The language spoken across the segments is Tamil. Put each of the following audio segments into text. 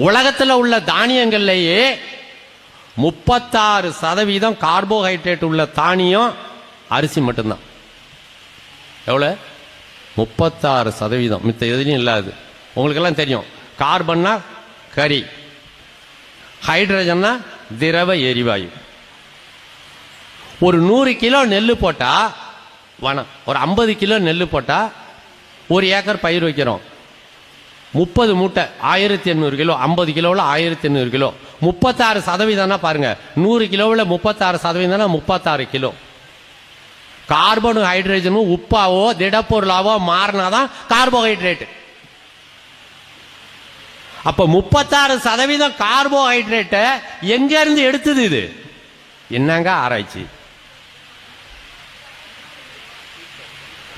உலகத்தில் உள்ள தானியங்கள்லேயே 36% கார்போஹைட்ரேட் உள்ள தானியம் அரிசி மட்டும்தான். எவ்வளோ? 36%. மித்த எதுலையும் இல்லாது. உங்களுக்கெல்லாம் தெரியும், கார்பன்னா கரி, ஹைட்ரஜன்னா திரவ எரிவாயு. ஒரு 100 கிலோ நெல் போட்டா ஒரு 50 கிலோ நெல் போட்டா 1 ஏக்கர் பயிர் வைக்கிறோம். 30 மூட்டை 1800 கிலோ. 50 கிலோவில் 1800 கிலோ. 36% பாருங்க. 100 கிலோவில் 36% 36 கிலோ. கார்பனும் ஹைட்ரஜனும் உப்பாவோ திடப்பொருளாவோ மாறினாதான் கார்போஹைட்ரேட். அப்ப 36% கார்போஹைட்ரேட் எங்க இருந்து எடுத்தது? இது என்னங்க ஆராய்ச்சி?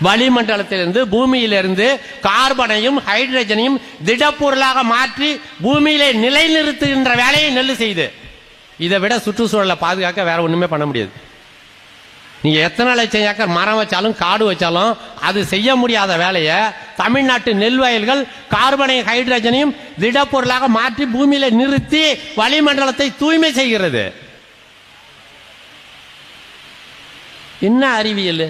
வளிமண்டலத்திலிருந்து, பூமியிலிருந்து கார்பனையும் ஹைட்ரஜனையும் திடப்பொருளாக மாற்றி பூமியிலே நிலைநிறுத்துகின்ற வேலையை நெல் செய்து. இதை விட சுற்றுச்சூழலை பாதுகாக்க வேற ஒண்ணுமே பண்ண முடியாது. நீங்க எத்தனை லட்சம் ஏக்கர் மரம் வச்சாலும் காடு வச்சாலும் அது செய்ய முடியாத வேலையை தமிழ்நாட்டு நெல் வயல்கள் கார்பனையும் ஹைட்ரஜனையும் திடப்பொருளாக மாற்றி பூமியில நிறுத்தி வளிமண்டலத்தை தூய்மை செய்கிறது. என்ன அறிவியல்?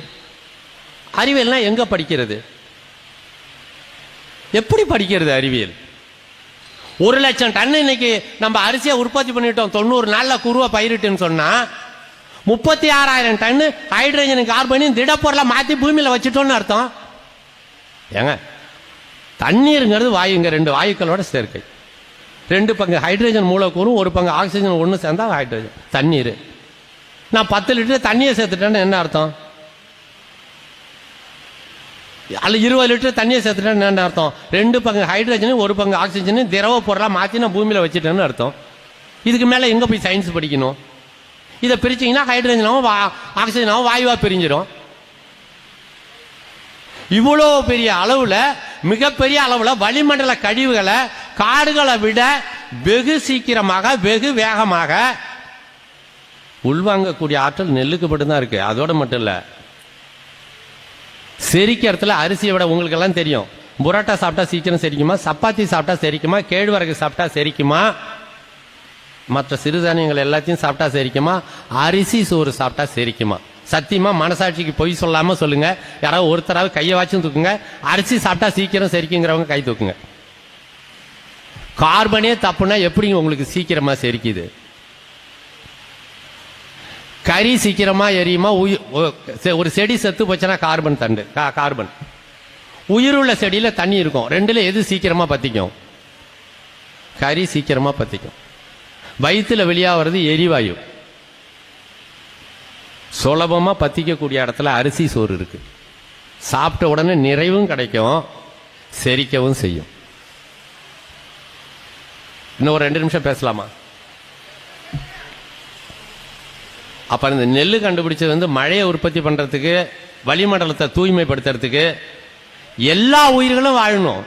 அறிவியல்னா எங்க படிக்கிறது? எப்படி படிக்கிறது அறிவியல்? 1 லட்சம் டன் இன்னைக்கு நம்ம அரிசியை உற்பத்தி பண்ணிட்டோம். 90 நாள்ல குருவை பயிரிட்டுன்னு சொன்னா 36,000 டன் ஹைட்ரஜன் கார்பனையும் திடப்பொருளை மாத்தி பூமியில வச்சுட்டோம்னு அர்த்தம். ஏங்க, தண்ணீருங்கிறது வாயுங்க, 2 வாயுக்களோட சேர்க்கை. 2 பங்கு ஹைட்ரஜன் மூலக்கூறும் 1 பங்கு ஆக்சிஜன் ஒன்று சேர்ந்தா ஹைட்ரஜன் தண்ணீர். நான் 10 லிட்டர் தண்ணியை சேர்த்துட்டேன்னு என்ன அர்த்தம்? அல்ல 20 லிட்டர் தண்ணியை சேர்த்துட்டேன்னு என்ன அர்த்தம்? 2 பங்கு ஹைட்ரஜனும் 1 பங்கு ஆக்சிஜனும் திரவ பொருளா மாத்தி நான் பூமியில வச்சுட்டேன்னு அர்த்தம். இதுக்கு மேல எங்க போய் சயின்ஸ் படிக்கணும்? இதை பிரிச்சீங்கன்னா ஹைட்ரஜனாவும் ஆக்சிஜனாவும் வாயுவா பிரிஞ்சிடும். இவ்வளோ பெரிய அளவுல, மிகப்பெரிய அளவுல வளிமண்டல கழிவுகளை காடுகளை விட வெகு சீக்கிரமாக, வெகு வேகமாக உள்வாங்கக்கூடிய ஆற்றல் நெல்லுக்கு மட்டும்தான் இருக்கு. அதோட மட்டும் இல்ல, செரிக்கிறதுல அரிசியை விட உங்களுக்கு எல்லாம் தெரியும், புரோட்டா சாப்பிட்டா சீக்கிரம் செரிக்குமா, சப்பாத்தி சாப்பிட்டா செரிக்குமா, கேழ்வரகு சாப்பிட்டா செரிக்குமா, மற்ற சிறுதானியங்கள் எல்லாத்தையும் சாப்பிட்டா செரிக்குமா, அரிசி சோறு சாப்பிட்டா செரிக்குமா? சத்தியமா மனசாட்சிக்கு பொய் சொல்லாம சொல்லுங்க. யாராவது ஒருத்தராவது கையை வாச்சும் தூக்குங்க. அரிசி சாப்பிட்டா சீக்கிரம் செரிக்குங்கிறவங்க கை தூக்குங்க. கார்பனே தப்புனா எப்படிங்க உங்களுக்கு சீக்கிரமா செரிக்குது? கறி சீக்கிரமா எரியுமா? ஒரு செடி செத்து போச்சுன்னா கார்பன் தண்டு, கார்பன். உயிருள்ள செடியில தண்ணி இருக்கும். 2ல எது சீக்கிரமா பத்திக்கும்? கறி சீக்கிரமா பத்திக்கும். வயிற்றுல வெளியாகிறது எரிவாயு. சுலபமா பத்திக்கக்கூடிய இடத்துல அரிசி சோறு இருக்கு. சாப்பிட்ட உடனே நிறைவும் கிடைக்கும், செரிக்கவும் செய்யும். இன்னும் ஒரு 2 நிமிஷம் பேசலாமா? அப்ப இந்த நெல் கண்டுபிடிச்சது மழையை உற்பத்தி பண்றதுக்கு, வளிமண்டலத்தை தூய்மைப்படுத்துறதுக்கு. எல்லா உயிர்களும் வாழணும்,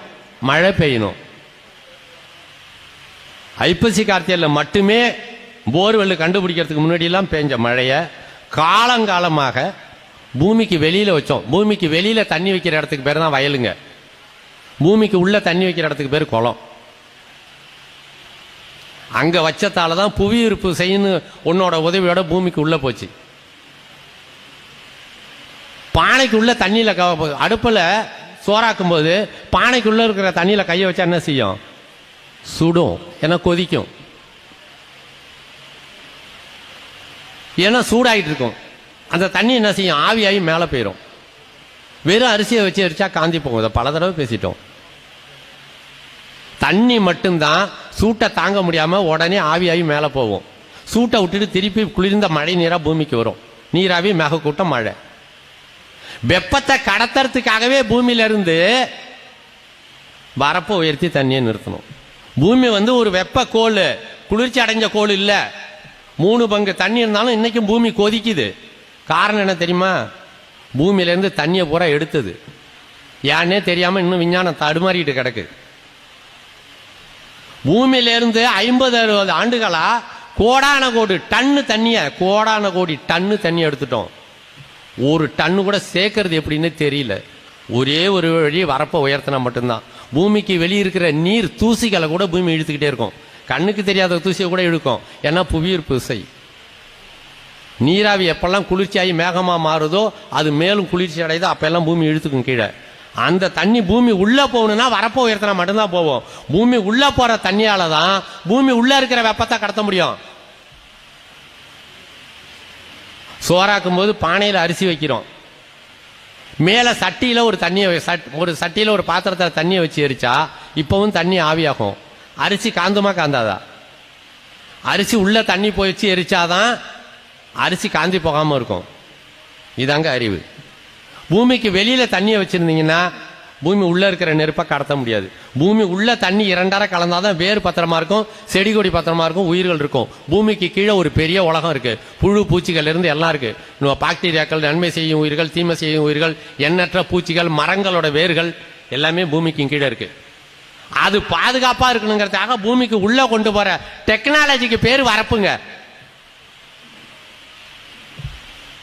மழை பெய்யணும். ஐப்பசி கார்த்திகையில் மட்டுமே போர்வெல் கண்டுபிடிக்கிறதுக்கு முன்னாடி எல்லாம் பெஞ்ச மழைய காலங்காலமாக பூமிக்கு வெளியில வச்சோம். பூமிக்கு வெளியில தண்ணி வைக்கிற இடத்துக்கு பேர் தான் வயலுங்க. பூமிக்கு உள்ள தண்ணி வைக்கிற இடத்துக்கு பேர் குளம். அங்க வச்சதால தான் புவியீர்ப்பு செய்யணும் உன்னோட உதவியோட பூமிக்கு உள்ள போச்சு. பானைக்கு உள்ள தண்ணியில அடுப்புல சோறாக்கும் போது பானைக்குள்ள இருக்கிற தண்ணியில கையை வச்சா என்ன செய்யும்? சுடும், ஏன்னா கொதிக்கும், ஏன்னா சூடாயிட்டு இருக்கும். அந்த தண்ணி என்ன செய்யும்? ஆவியாகி மேலே போயிடும். வெறும் அரிசியை வச்சு அரிச்சா காந்தி போகும். இதை பல தடவை பேசிட்டோம். தண்ணி மட்டும்தான் சூட்டை தாங்க முடியாம உடனே ஆவியாகி மேலே போகும். சூட்டை விட்டுட்டு திருப்பி குளிர்ந்த மழை நீரா பூமிக்கு வரும். நீராவி மேகக்கூட்டம் மழை. வெப்பத்தை கடத்துறதுக்காகவே பூமியில இருந்து வரப்பை உயர்த்தி தண்ணியை நிறுத்தணும். பூமி ஒரு வெப்ப கோள், குளிர்ச்சி அடைஞ்ச கோள் இல்ல. 3 பங்கு தண்ணி இருந்தாலும் இன்னைக்கும் பூமி கொதிக்குது. காரணம் என்ன தெரியுமா? பூமியில இருந்து தண்ணியை பூரா எடுத்தது. ஏன்னே தெரியாம இன்னும் விஞ்ஞானம் தடுமாறிட்டு கிடக்கு. பூமியிலிருந்து 50-60 ஆண்டுகளா கோடான கோடி டன்னு தண்ணிய, கோடான கோடி டன்னு தண்ணி எடுத்துட்டோம். 1 டன்னு கூட சேர்க்கறது எப்படின்னு தெரியல. ஒரே ஒரு வழி வரப்ப உயர்த்தினா மட்டும்தான். பூமிக்கு வெளியிருக்கிற நீர் தூசிகளை கூட பூமி இழுத்துக்கிட்டே இருக்கும். கண்ணுக்கு தெரியாத தூசியை கூட இழுக்கும். ஏன்னா புவியீர்ப்பு விசை. நீராவி எப்பெல்லாம் குளிர்ச்சியாகி மேகமா மாறுதோ அது மேலும் குளிர்ச்சி அடையுதோ அப்பெல்லாம் பூமி இழுத்துக்கும் கீழே. அந்த தண்ணி பூமி உள்ள போகணும்னா வரப்போ உயர்த்தினா மட்டும்தான் போவோம். பூமி உள்ள போற தண்ணியால தான் பூமி உள்ள இருக்கிற வெப்பத்தை கடத்த முடியும். சோறாக்கும் போது பானையில் அரிசி வைக்கிறோம், மேல சட்டியில ஒரு சட்டியில ஒரு பாத்திரத்தில் தண்ணியை வச்சு எரிச்சா இப்பவும் தண்ணி ஆவியாகும். அரிசி காந்துமா காந்தாதா? அரிசி உள்ள தண்ணி போய் வச்சு எரிச்சாதான் அரிசி காந்தி போகாம இருக்கும். இதாங்க அறிவு. பூமிக்கு வெளியில தண்ணியை வச்சிருந்தீங்கன்னா பூமி உள்ள இருக்கிற நெருப்பை கடத்த முடியாது. பூமி உள்ள தண்ணி இரண்டரை கலந்தாதான் வேறு பத்திரமா இருக்கும், செடி கொடி பத்திரமா இருக்கும், உயிர்கள் இருக்கும். பூமிக்கு கீழே ஒரு பெரிய உலகம் இருக்கு. புழு பூச்சிகள் இருந்து எல்லாம் இருக்கு. பாக்டீரியாக்கள், நன்மை செய்யும் உயிர்கள், தீமை செய்யும் உயிர்கள், எண்ணற்ற பூச்சிகள், மரங்களோட வேர்கள் எல்லாமே பூமிக்கு கீழே இருக்கு. அது பாதுகாப்பா இருக்கணுங்கிறதுக்காக பூமிக்கு உள்ள கொண்டு போற டெக்னாலஜிக்கு பேர் வரப்புங்க.